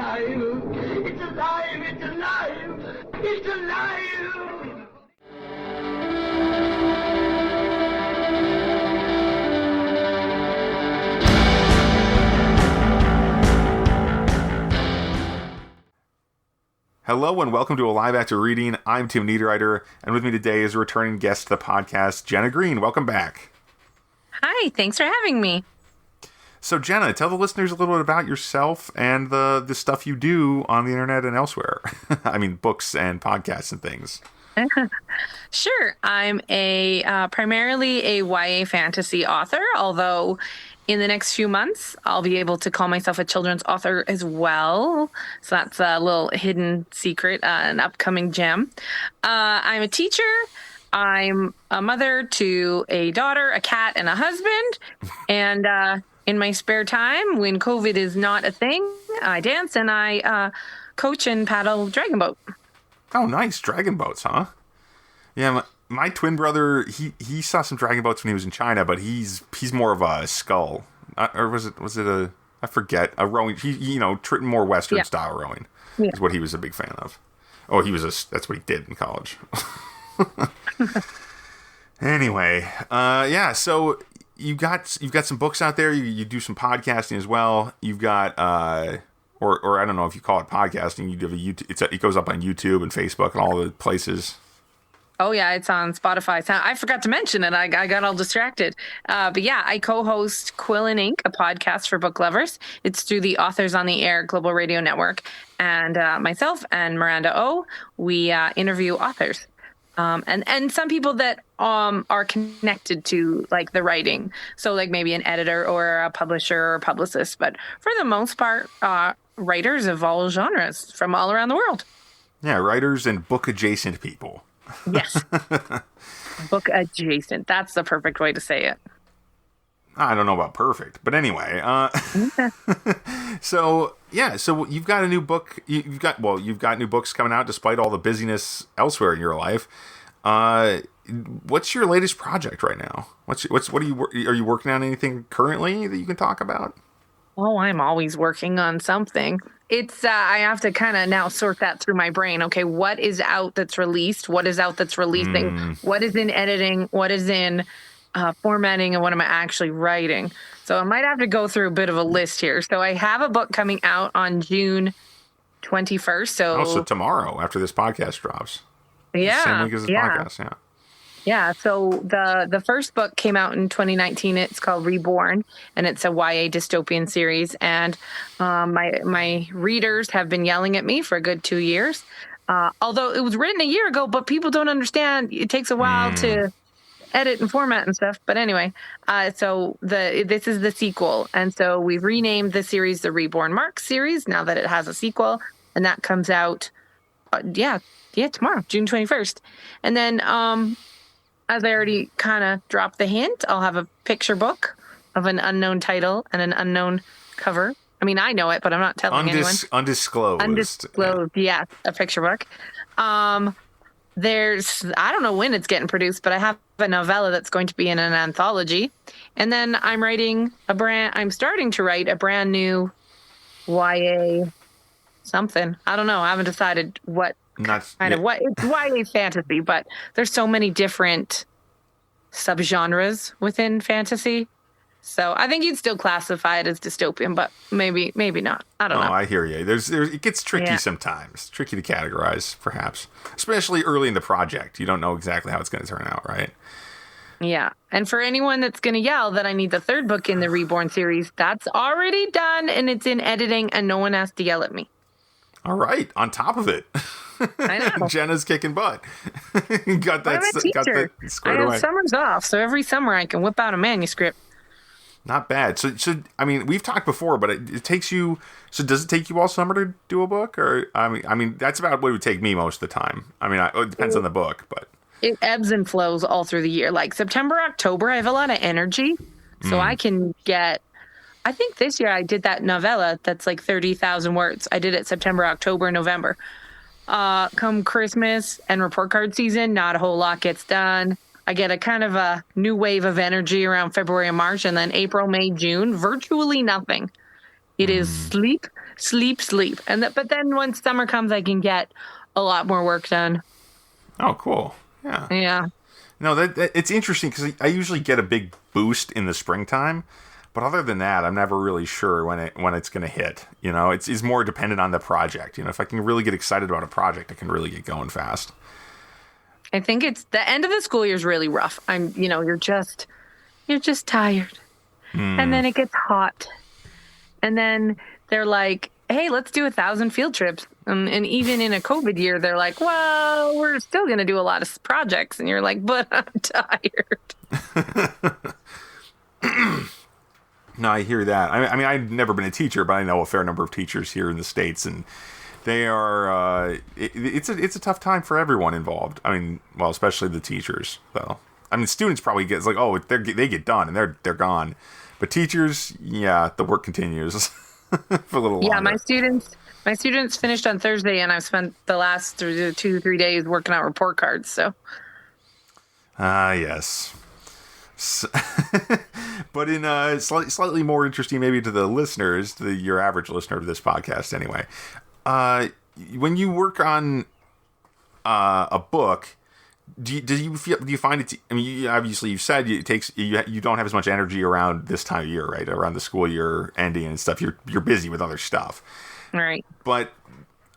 alive. It's alive. It's alive. It's alive. Hello and welcome to Alive After Reading. I'm Tim Niederreiter, and with me today is a returning guest to the podcast, Jenna Greene. Welcome back. Hi, thanks for having me. So Jenna, tell the listeners a little bit about yourself and the stuff you do on the internet and elsewhere. I mean, books and podcasts and things. Sure. I'm primarily a YA fantasy author, although in the next few months, I'll be able to call myself a children's author as well. So that's a little hidden secret, an upcoming gem. I'm a teacher. I'm a mother to a daughter, a cat, and a husband. And in my spare time, when COVID is not a thing, I dance and I coach and paddle dragon boat. Oh, nice. Dragon boats, huh? Yeah, my twin brother, he saw some dragon boats when he was in China, but he's more of a scull. Or was it a, I forget, a rowing, more Western style rowing is what he was a big fan of. Oh, that's what he did in college. Anyway, so you've got some books out there. You do some podcasting as well. You've got, or I don't know if you call it podcasting. You do YouTube. It goes up on YouTube and Facebook and all the places. Oh, yeah, it's on Spotify. I forgot to mention it. I got all distracted. But yeah, I co-host Quillin Inc., a podcast for book lovers. It's through the Authors on the Air Global Radio Network. And myself and Miranda O, we interview authors. And some people that are connected to, like, the writing. So, like, maybe an editor or a publisher or a publicist. But for the most part, writers of all genres from all around the world. Yeah, writers and book-adjacent people. Yes. Book adjacent. That's the perfect way to say it. I don't know about perfect, but anyway. So you've got a new book. You've got new books coming out despite all the busyness elsewhere in your life. What's your latest project right now? Are you working on anything currently that you can talk about? Oh, I'm always working on something. It's I have to kind of now sort that through my brain. Okay, what is out that's released? What is out that's releasing? What is in editing? What is in formatting? And what am I actually writing? So I might have to go through a bit of a list here. So I have a book coming out on June 21st. So tomorrow after this podcast drops. Yeah. Same week as this podcast, yeah. Yeah, so the first book came out in 2019. It's called Reborn, and it's a YA dystopian series. And my readers have been yelling at me for a good 2 years. Although it was written a year ago, but people don't understand. It takes a while to edit and format and stuff. But anyway, so this is the sequel. And so we've renamed the series the Reborn Mark series now that it has a sequel. And that comes out, tomorrow, June 21st. And then as I already kind of dropped the hint, I'll have a picture book of an unknown title and an unknown cover. I mean, I know it, but I'm not telling anyone. Undisclosed. Yeah, a picture book. I don't know when it's getting produced, but I have a novella that's going to be in an anthology. And then I'm starting to write a brand new YA something. I don't know. I haven't decided what. It's YA fantasy, but there's so many different subgenres within fantasy. So I think you'd still classify it as dystopian, but maybe not. I don't know. I hear you. It gets tricky sometimes. Tricky to categorize, perhaps. Especially early in the project. You don't know exactly how it's going to turn out, right? Yeah. And for anyone that's going to yell that I need the third book in the Reborn series, that's already done and it's in editing and no one has to yell at me. All right. On top of it. I know. Jenna's kicking butt. got that squared away. I have summers off, so every summer I can whip out a manuscript. Not bad. So I mean, we've talked before, but it takes you. So does it take you all summer to do a book, or I mean, that's about what it would take me most of the time. I mean, it depends on the book, but it ebbs and flows all through the year. Like September, October, I have a lot of energy, so I can get. I think this year I did that novella that's like 30,000 words. I did it September, October, November. Come Christmas and report card season, not a whole lot gets done. I get a kind of a new wave of energy around February and March, and then April, May, June, virtually nothing. It is sleep, sleep. But then once summer comes, I can get a lot more work done. Oh, cool. Yeah. Yeah. No, that it's interesting because I usually get a big boost in the springtime, but other than that, I'm never really sure when it's going to hit. You know, it's more dependent on the project. You know, if I can really get excited about a project, I can really get going fast. I think it's the end of the school year is really rough. You're just tired. And then it gets hot. And then they're like, hey, let's do 1,000 field trips. And even in a COVID year, they're like, well, we're still going to do a lot of projects. And you're like, but I'm tired. No, I hear that. I mean, I've never been a teacher, but I know a fair number of teachers here in the States, and they are. It's a tough time for everyone involved. I mean, well, especially the teachers, though. I mean, students probably get like, oh, they get done and they're gone, but teachers, yeah, the work continues for a little longer. Yeah, my students finished on Thursday, and I've spent the last 2-3 days working out report cards. So. Yes. But in slightly more interesting, maybe to the listeners, your average listener of this podcast, anyway. When you work on a book, do you find it? I mean, obviously, you've said it takes you don't have as much energy around this time of year, right? Around the school year ending and stuff. You're busy with other stuff, right? But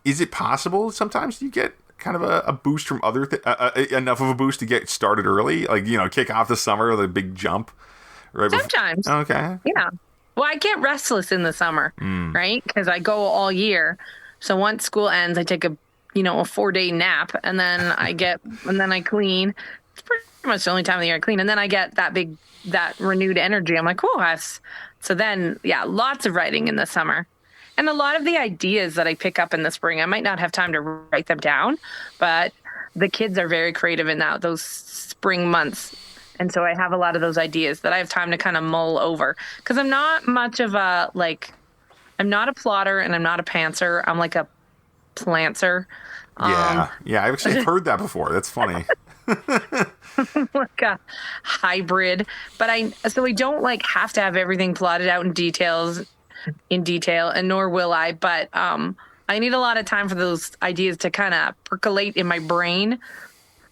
is it possible sometimes you get kind of a boost from other enough of a boost to get started early, like kick off the summer with a big jump? Right Sometimes. Okay. Yeah. Well, I get restless in the summer, right? Because I go all year. So once school ends, I take a 4-day nap, and then I clean. It's pretty much the only time of the year I clean, and then I get that renewed energy. I'm like, oh, so then, yeah, lots of writing in the summer. And a lot of the ideas that I pick up in the spring, I might not have time to write them down, but the kids are very creative in those spring months. And so I have a lot of those ideas that I have time to kind of mull over, because I'm not much of I'm not a plotter and I'm not a pantser. I'm like a plantser. Yeah. I've actually heard that before. That's funny. Like a hybrid, so I don't have to have everything plotted out in detail, and nor will I, but I need a lot of time for those ideas to kind of percolate in my brain.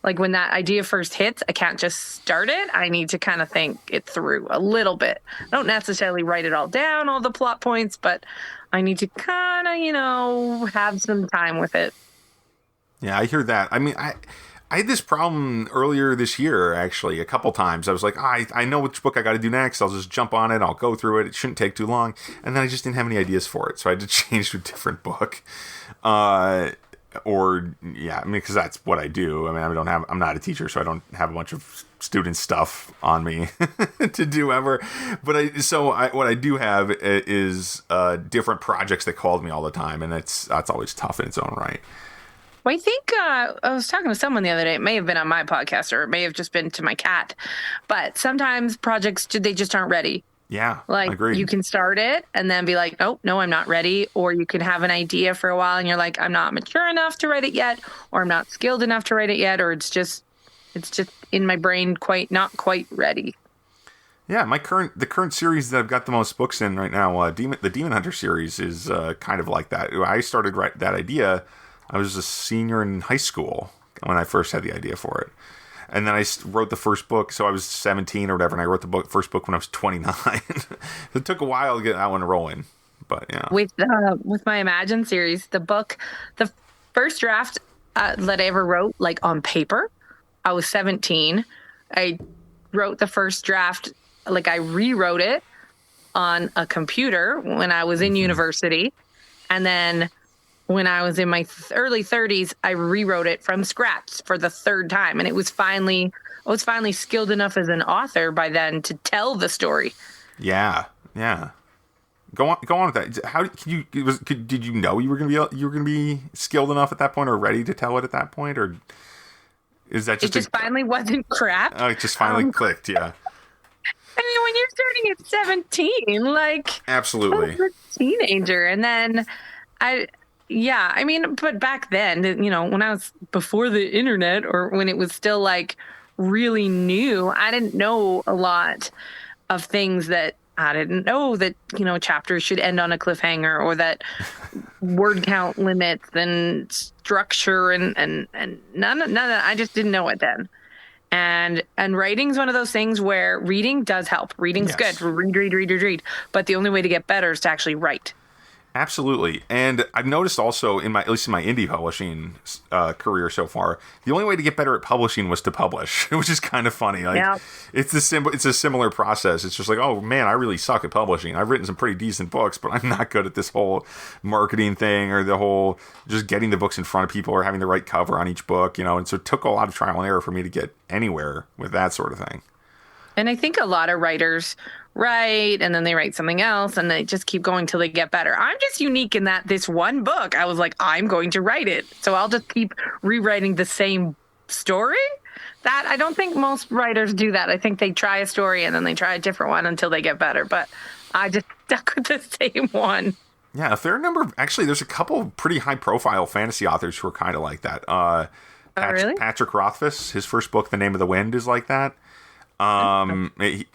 Like when that idea first hits, I can't just start it. I need to kind of think it through a little bit. I don't necessarily write it all down, all the plot points, but I need to kind of, have some time with it. Yeah, I hear that. I mean, I had this problem earlier this year, actually, a couple times. I was like, I know which book I got to do next. I'll just jump on it. I'll go through it. It shouldn't take too long. And then I just didn't have any ideas for it. So I had to change to a different book. Because that's what I do. I mean, I'm not a teacher, so I don't have a bunch of student stuff on me to do ever. But what I do have is different projects that called me all the time, and that's always tough in its own right. Well, I think I was talking to someone the other day. It may have been on my podcast, or it may have just been to my cat. But sometimes projects, they just aren't ready. Yeah, like agreed. You can start it and then be like, oh, no, I'm not ready. Or you can have an idea for a while and you're like, I'm not mature enough to write it yet, or I'm not skilled enough to write it yet, or it's just in my brain not quite ready. Yeah, the current series that I've got the most books in right now, the Demon Hunter series, is kind of like that. I started that idea. I was a senior in high school when I first had the idea for it. And then I wrote the first book, so I was 17 or whatever, and I wrote the first book when I was 29. It took a while to get that one rolling, but yeah. With my Imagine series, the first draft that I ever wrote, on paper, I was 17. I wrote the first draft, I rewrote it on a computer when I was in university, and then when I was in my early 30s, I rewrote it from scratch for the third time. And I was finally skilled enough as an author by then to tell the story. Yeah. Go on with that. How did you know you were going to be skilled enough at that point, or ready to tell it at that point, or is that just finally wasn't crap? Oh, it just finally clicked. Yeah. I mean, when you're starting at 17, absolutely, I was a teenager, and then yeah, I mean, but back then, when I was before the internet, or when it was still really new, I didn't know a lot of things that I didn't know that, chapters should end on a cliffhanger, or that word count limits and structure and none of that. I just didn't know it then. And writing's one of those things where reading does help. Reading's good. Read. But the only way to get better is to actually write. Absolutely. And I've noticed also at least in my indie publishing career so far, the only way to get better at publishing was to publish, which is kind of funny. Like, it's a similar process. It's just like, oh man, I really suck at publishing. I've written some pretty decent books, but I'm not good at this whole marketing thing, or the whole just getting the books in front of people, or having the right cover on each book, and so it took a lot of trial and error for me to get anywhere with that sort of thing. And I think a lot of writers write, and then they write something else, and they just keep going till they get better. I'm just unique in that this one book, I was like, I'm going to write it. So I'll just keep rewriting the same story. That I don't think most writers do that. I think they try a story and then they try a different one until they get better. But I just stuck with the same one. Yeah, a fair number. Actually, there's a couple pretty high-profile fantasy authors who are kind of like that. Really? Patrick Rothfuss, his first book, The Name of the Wind, is like that. Apparently,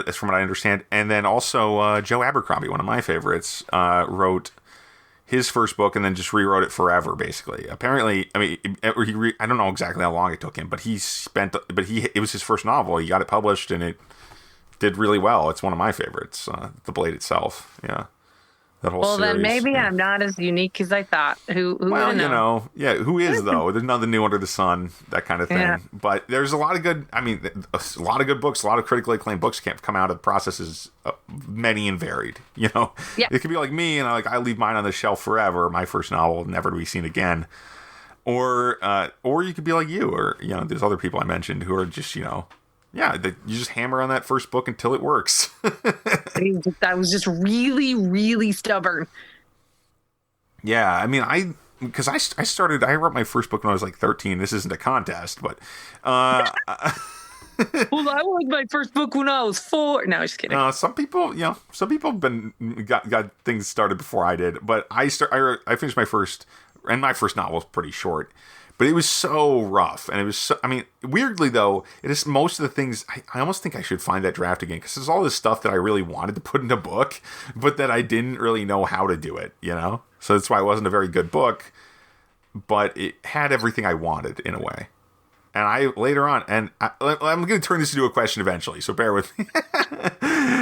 as from what I understand, and then also Joe Abercrombie, one of my favorites, wrote his first book and then just rewrote it forever, basically. Apparently, I mean, I don't know exactly how long it took him, but it was his first novel. He got it published and it did really well. It's one of my favorites. The Blade itself, yeah. That whole series. Then maybe I'm not as unique as I thought. Who well, would know? Who is though? There's nothing new under the sun, that kind of thing. Yeah. But there's a lot of good. I mean, a lot of good books, a lot of critically acclaimed books can't come out of processes, many and varied. Yeah. It could be like me, and I leave mine on the shelf forever. My first novel, never to be seen again. Or you could be like you, or there's other people I mentioned who are just you just hammer on that first book until it works. I was just really, really stubborn. Yeah, I mean, I wrote my first book when I was like 13. This isn't a contest, but well, I wrote my first book when I was 4. No, just kidding. Some people got things started before I did, but I finished my first novel was pretty short. But it was so rough, and it was so, I mean, weirdly though, it is most of the things, I almost think I should find that draft again, because there's all this stuff that I really wanted to put in a book, but that I didn't really know how to do it, So that's why it wasn't a very good book, but it had everything I wanted in a way. And I later on, and I'm going to turn this into a question eventually, so bear with me.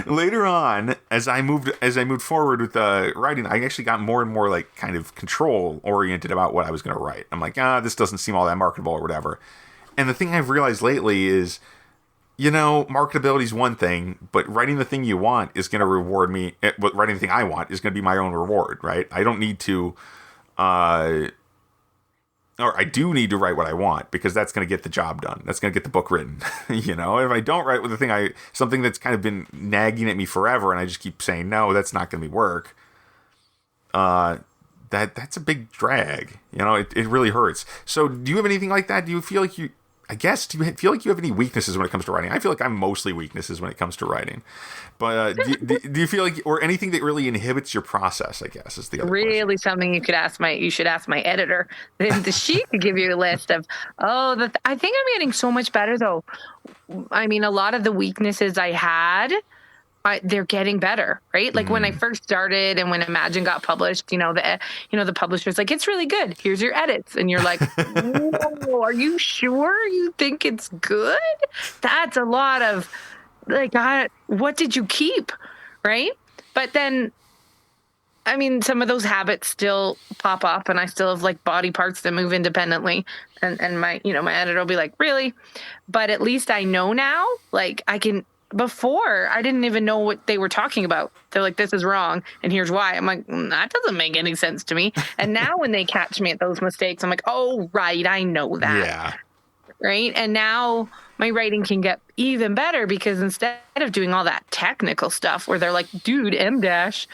Later on, as I moved forward with writing, I actually got more and more like kind of control oriented about what I was going to write. I'm like, this doesn't seem all that marketable or whatever. And the thing I've realized lately is, marketability is one thing, but writing the thing you want is going to reward me. But writing the thing I want is going to be my own reward, right? I don't need to. Or I do need to write what I want, because that's going to get the job done. That's going to get the book written. If I don't write with the thing something that's kind of been nagging at me forever, and I just keep saying, no, that's not going to be work. That's a big drag. It really hurts. So do you have anything like that? Do you feel like do you feel like you have any weaknesses when it comes to writing? I feel like I'm mostly weaknesses when it comes to writing. But do you feel like, or anything that really inhibits your process, I guess, is the other really question. Something you should ask my editor. She could give you a list of, I think I'm getting so much better though. I mean, a lot of the weaknesses I had, they're getting better, right? Like when I first started and when Imagine got published, the publisher's like, it's really good. Here's your edits. And you're like, whoa, are you sure you think it's good? That's a lot of what did you keep? Right. But then, I mean, some of those habits still pop up, and I still have like body parts that move independently. And my editor will be like, really? But at least I know now, like I can. Before, I didn't even know what they were talking about. They're like, this is wrong, and here's why. I'm like, that doesn't make any sense to me. And now when they catch me at those mistakes, I'm like, oh, right, I know that. Yeah. Right? And now my writing can get even better, because instead of doing all that technical stuff where they're like, dude, M dash,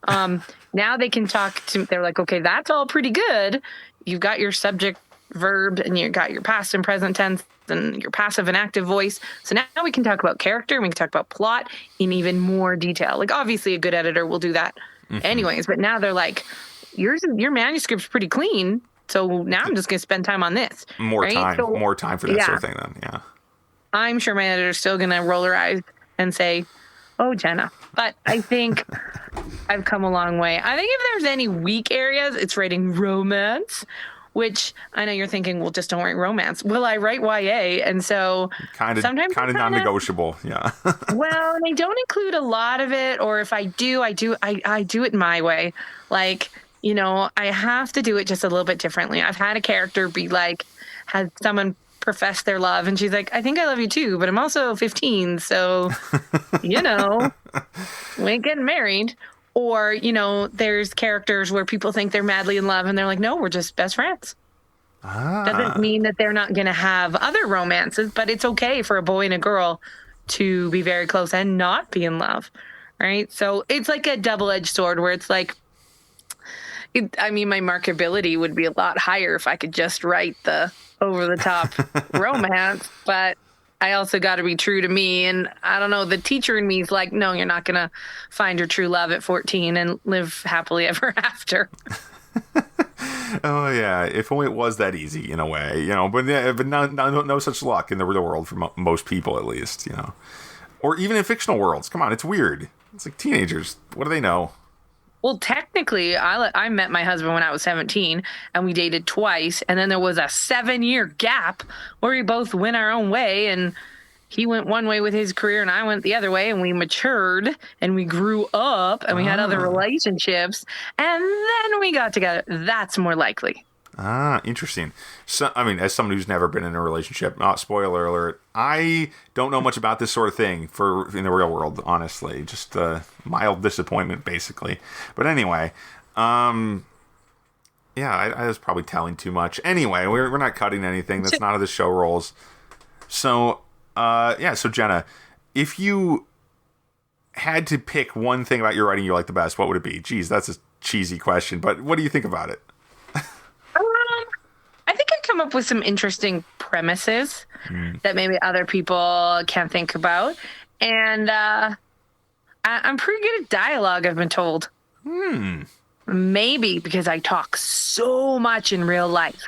now they can talk to, they're like, okay, that's all pretty good. You've got your subject, verb, and you got your past and present tense and your passive and active voice. So now we can talk about character, and we can talk about plot in even more detail. Like obviously a good editor will do that anyways, but now they're like, your manuscript's pretty clean, so now I'm just going to spend time on this. More time for that sort of thing then. Yeah. I'm sure my editor's still going to roll her eyes and say, oh, Jenna, But I think I've come a long way. I think if there's any weak areas, it's writing romance, which I know you're thinking, well, just don't write romance. Well, I write YA, and so sometimes kind of non-negotiable. Yeah. well, they don't include a lot of it, or if I do, I do it my way. Like, I have to do it just a little bit differently. I've had a character be like, had someone profess their love, and she's like, I think I love you too, but I'm also 15, so, we ain't getting married. Or, there's characters where people think they're madly in love, and they're like, no, we're just best friends. Doesn't mean that they're not going to have other romances, but it's okay for a boy and a girl to be very close and not be in love, right? So it's like a double-edged sword where it's like, my marketability would be a lot higher if I could just write the over-the-top romance, but I also got to be true to me. And I don't know, the teacher in me is like, no, you're not going to find your true love at 14 and live happily ever after. Oh yeah, if only it was that easy in a way, but no such luck in the real world for most people, at least, or even in fictional worlds. Come on, it's weird. It's like teenagers. What do they know? Well, technically, I met my husband when I was 17, and we dated twice, and then there was a 7-year gap where we both went our own way, and he went one way with his career, and I went the other way, and we matured, and we grew up, and we had other relationships, and then we got together. That's more likely. Interesting. So, as someone who's never been in a relationship, spoiler alert, I don't know much about this sort of thing in the real world, honestly. Just mild disappointment, basically. But anyway, I was probably telling too much. Anyway, we're not cutting anything. That's not how the show rolls. So, so Jenna, if you had to pick one thing about your writing you like the best, what would it be? Geez, that's a cheesy question, but what do you think about it? I think I come up with some interesting premises that maybe other people can't think about. And I'm pretty good at dialogue, I've been told. Maybe because I talk so much in real life.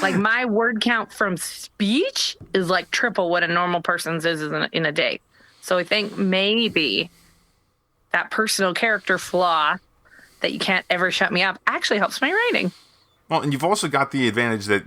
Like, my word count from speech is like triple what a normal person's is in a day. So I think maybe that personal character flaw that you can't ever shut me up actually helps my writing. Well, and you've also got the advantage that,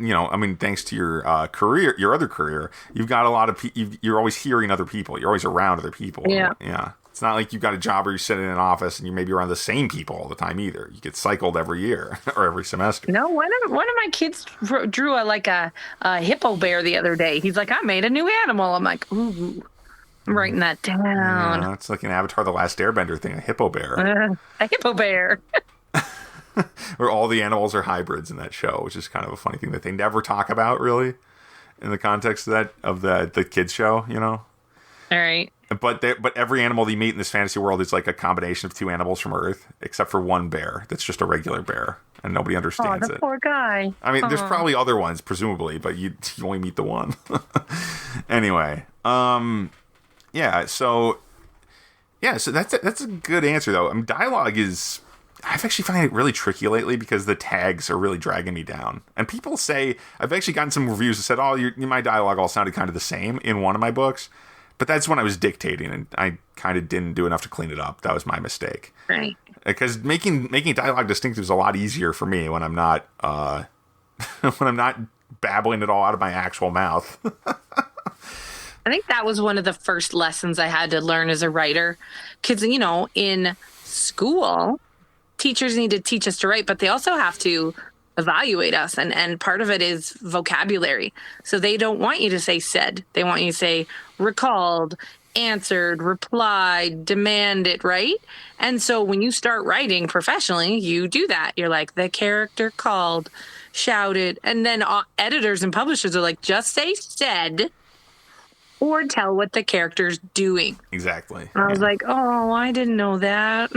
thanks to your career, your other career, you've got a lot of you're always hearing other people. You're always around other people. Yeah. Yeah. It's not like you've got a job where you sit in an office and you maybe around the same people all the time either. You get cycled every year or every semester. No, one of my kids drew a hippo bear the other day. He's like, I made a new animal. I'm like, ooh, I'm writing that down. Yeah, it's like an Avatar: The Last Airbender thing, a hippo bear. A hippo bear. Where all the animals are hybrids in that show, which is kind of a funny thing that they never talk about, really, in the context of the kids show, All right. But every animal they meet in this fantasy world is like a combination of two animals from Earth, except for one bear that's just a regular bear, and nobody understands it. Poor guy. There's probably other ones, presumably, but you only meet the one. Anyway, so that's a good answer, though. Dialogue is... I've actually found it really tricky lately because the tags are really dragging me down. And people say... I've actually gotten some reviews that said, my dialogue all sounded kind of the same in one of my books. But that's when I was dictating, and I kind of didn't do enough to clean it up. That was my mistake. Right. Because making dialogue distinctive is a lot easier for me when I'm not babbling it all out of my actual mouth. I think that was one of the first lessons I had to learn as a writer. Because, in school... teachers need to teach us to write, but they also have to evaluate us. And part of it is vocabulary. So they don't want you to say said. They want you to say recalled, answered, replied, demanded, right? And so when you start writing professionally, you do that. You're like, the character called, shouted. And then editors and publishers are like, just say said or tell what the character's doing. Exactly. And I was like, oh, I didn't know that.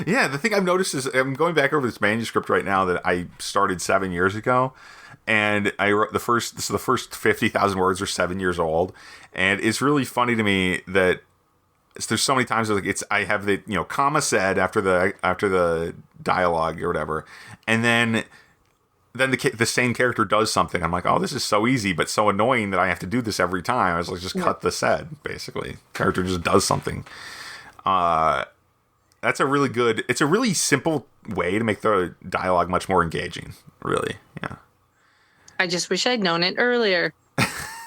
Yeah, the thing I've noticed is I'm going back over this manuscript right now that I started 7 years ago, and I wrote the first 50,000 words are 7 years old, and it's really funny to me that there's so many times I have the comma said after the dialogue or whatever, and then then the same character does something. I'm like, oh, this is so easy, but so annoying that I have to do this every time. I was like, just cut the set, basically. Character just does something. That's a really good... It's a really simple way to make the dialogue much more engaging, really. Yeah. I just wish I'd known it earlier.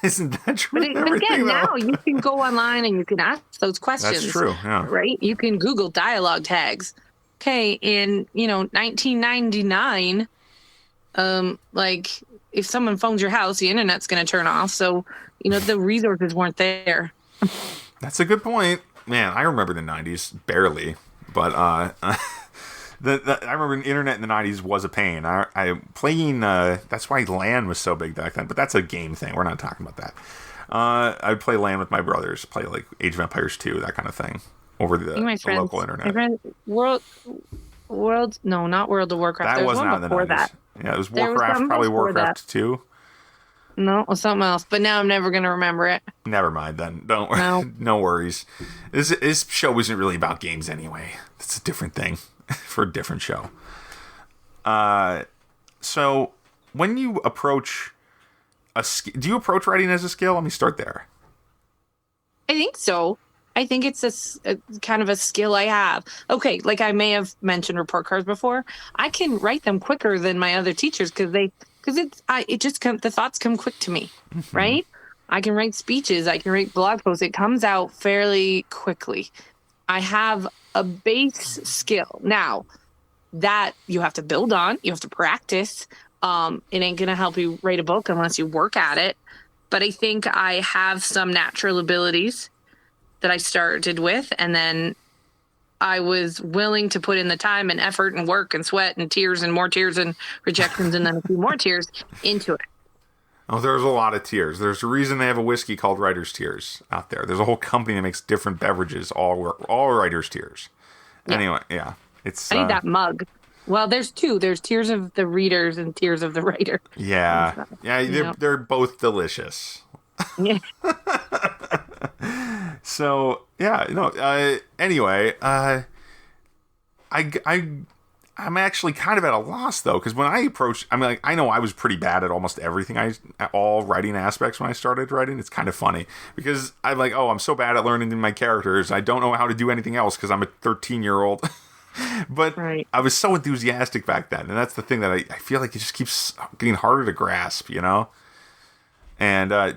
Isn't that true? But again, now you can go online and you can ask those questions. That's true, yeah. Right? You can Google dialogue tags. Okay, in, 1999, like, if someone phones your house, the internet's going to turn off. So, the resources weren't there. That's a good point. Man, I remember the 90s, barely. But I remember the internet in the 90s was a pain. I playing, that's why LAN was so big back then. But that's a game thing. We're not talking about that. I'd play LAN with my brothers, play like Age of Empires 2, that kind of thing, over the local internet. No, not World of Warcraft. That wasn't out in the 90s. Yeah, it was Warcraft, probably Warcraft 2. No, it was something else. But now I'm never going to remember it. Never mind then. Don't worry. No. No worries. This show isn't really about games anyway. It's a different thing for a different show. So when you approach do you approach writing as a skill? Let me start there. I think so. I think it's a kind of a skill I have. Okay, like I may have mentioned report cards before. I can write them quicker than my other teachers because the thoughts come quick to me, right? I can write speeches. I can write blog posts. It comes out fairly quickly. I have a base skill. Now, that you have to build on. You have to practice. It ain't going to help you write a book unless you work at it. But I think I have some natural abilities that I started with, and then I was willing to put in the time and effort and work and sweat and tears and more tears and rejections and then a few more tears into it. Oh, there's a lot of tears. There's a reason they have a whiskey called Writer's Tears out there. There's a whole company that makes different beverages, all Writer's Tears. Yeah. Anyway, yeah. I need that mug. Well, there's two. There's Tears of the Readers and Tears of the Writer. Yeah. Yeah, they're both delicious. Yeah. So anyway, I'm actually kind of at a loss though, because when I approached, I know I was pretty bad at almost everything. All writing aspects when I started writing. It's kind of funny because I'm so bad at learning my characters. I don't know how to do anything else because I'm a 13-year-old. But right. I was so enthusiastic back then, and that's the thing that I feel like it just keeps getting harder to grasp, And I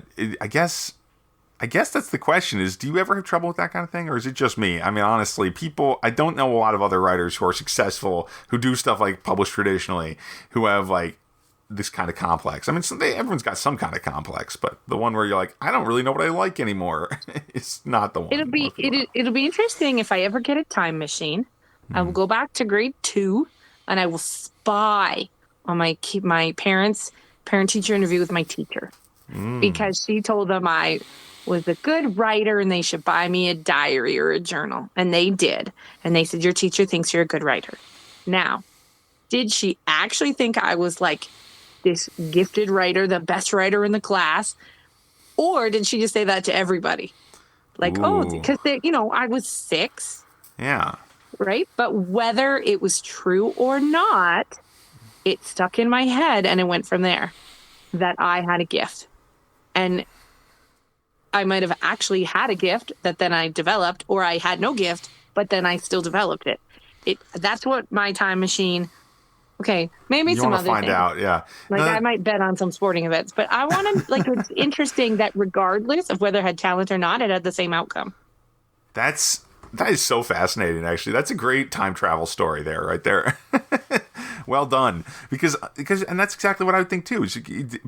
guess that's the question is, do you ever have trouble with that kind of thing? Or is it just me? I mean, honestly, I don't know a lot of other writers who are successful, who do stuff like publish traditionally, who have like this kind of complex. I mean, everyone's got some kind of complex, but the one where you're like, I don't really know what I like anymore. It's not the one. It'll be interesting if I ever get a time machine. I will go back to grade 2 and I will spy on my parent-teacher interview with my teacher. Because she told them I was a good writer and they should buy me a diary or a journal. And they did. And they said, your teacher thinks you're a good writer. Now, did she actually think I was like this gifted writer, the best writer in the class? Or did she just say that to everybody? Like, because I was 6. Yeah. Right? But whether it was true or not, it stuck in my head and it went from there that I had a gift. And I might have actually had a gift that then I developed, or I had no gift, but then I still developed it. That's what my time machine. Okay, maybe some other things. You want to find out, yeah. I might bet on some sporting events, but I want to, it's interesting that regardless of whether I had talent or not, it had the same outcome. That is so fascinating, actually. That's a great time travel story there, right there. Well done. Because and that's exactly what I would think too. Is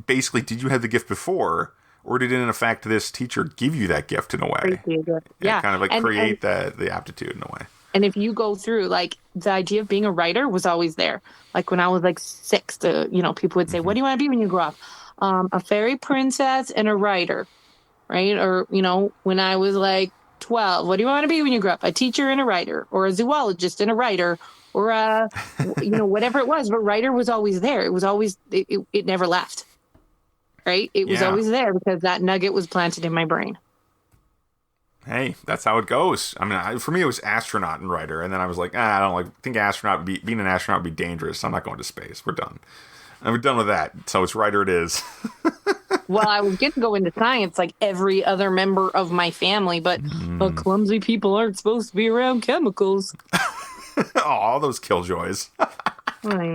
basically, did you have the gift before, or did in effect this teacher give you that gift in a way? Yeah, kind of create the aptitude in a way. And if you go through, the idea of being a writer was always there. Like when I was 6, people would say, "What do you want to be when you grow up?" A fairy princess and a writer, right? Or when I was 12, what do you want to be when you grow up? A teacher and a writer, or a zoologist and a writer, or whatever it was. But writer was always there. It was always, it never left, right? It was always there because that nugget was planted in my brain. Hey, that's how it goes. I mean, for me, it was astronaut and writer. And then I was like, I don't think being an astronaut would be dangerous. I'm not going to space. We're done. And we're done with that. So it's right or it is. Well, I was going to go into science like every other member of my family, but clumsy people aren't supposed to be around chemicals. Oh, all those killjoys.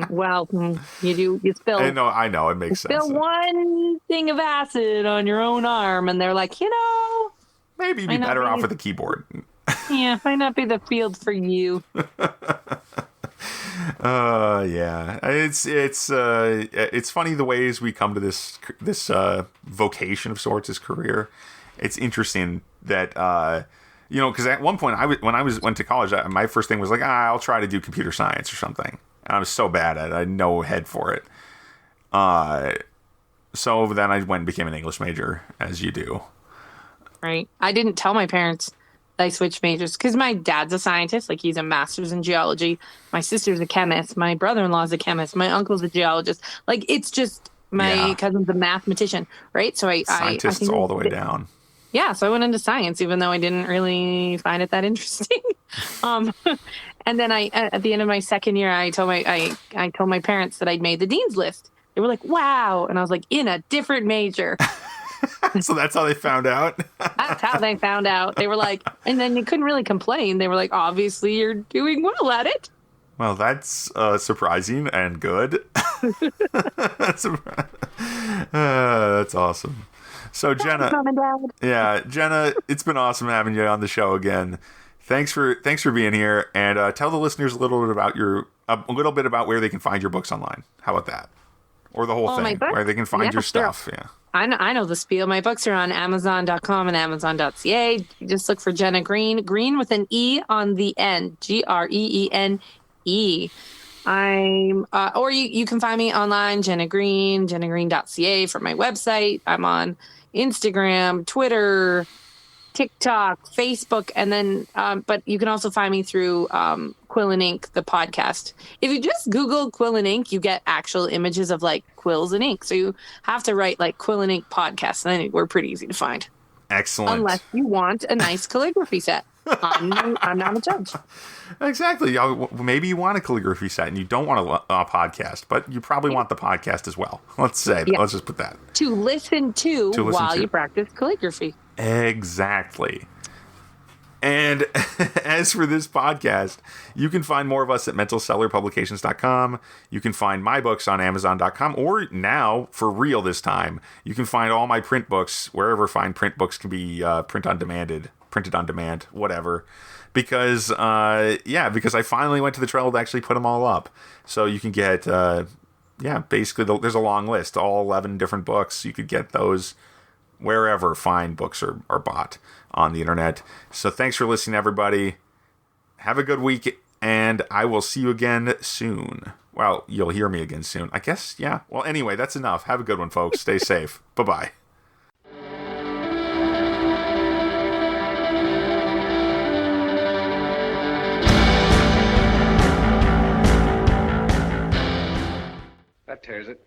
Well, you spill. I know, it makes sense. Spill one thing of acid on your own arm, and they're like, maybe you'd be better off with a keyboard. Yeah, might not be the field for you. Yeah, it's funny the ways we come to this vocation of sorts, this career. It's interesting that because at one point when I went to college, my first thing was like, I'll try to do computer science or something, and I was so bad at it, I had no head for it. So then I went and became an English major, as you do. Right. I didn't tell my parents I switched majors because my dad's a scientist. Like, he's a master's in geology. My sister's a chemist. My brother-in-law's a chemist. My uncle's a geologist. Like, it's just my cousin's a mathematician, right? So scientists all the way down. Yeah, so I went into science, even though I didn't really find it that interesting. And then at the end of my second year, I told my parents that I'd made the dean's list. They were like, "Wow!" And I was like, "In a different major." So that's how they found out? That's how they found out. They were like, and then they couldn't really complain. They were like, obviously you're doing well at it. Well, that's surprising and good. That's awesome. So Jenna, Jenna, it's been awesome having you on the show again. Thanks for being here, and tell the listeners a little bit about where they can find your books online. How about that? Or the whole thing, where they can find your stuff. Sure. Yeah. I know the spiel. My books are on Amazon.com and Amazon.ca. You just look for Jenna Greene. Green with an E on the end. Greene. Or you can find me online, Jenna Greene, jennagreene.ca for my website. I'm on Instagram, Twitter, TikTok, Facebook, and then but you can also find me through Quill and Ink, the podcast. If you just Google Quill and Ink, you get actual images of like quills and ink. So you have to write like Quill and Ink podcast, and then we're pretty easy to find. Excellent. Unless you want a nice calligraphy set. I'm not a judge. Exactly. Maybe you want a calligraphy set and you don't want a podcast, but you probably want the podcast as well. Let's just put that. To listen to while you practice calligraphy. Exactly. And as for this podcast, you can find more of us at mentalcellarpublications.com. You can find my books on Amazon.com, or now, for real this time, you can find all my print books wherever fine print books can be printed on demand, whatever. Because I finally went to the trouble to actually put them all up. So you can get, basically there's a long list, all 11 different books. You could get those wherever fine books are bought on the internet. So thanks for listening, everybody. Have a good week, and I will see you again soon. Well, you'll hear me again soon, I guess. Yeah. Well, anyway, that's enough. Have a good one, folks. Stay safe. Bye-bye. That tears it.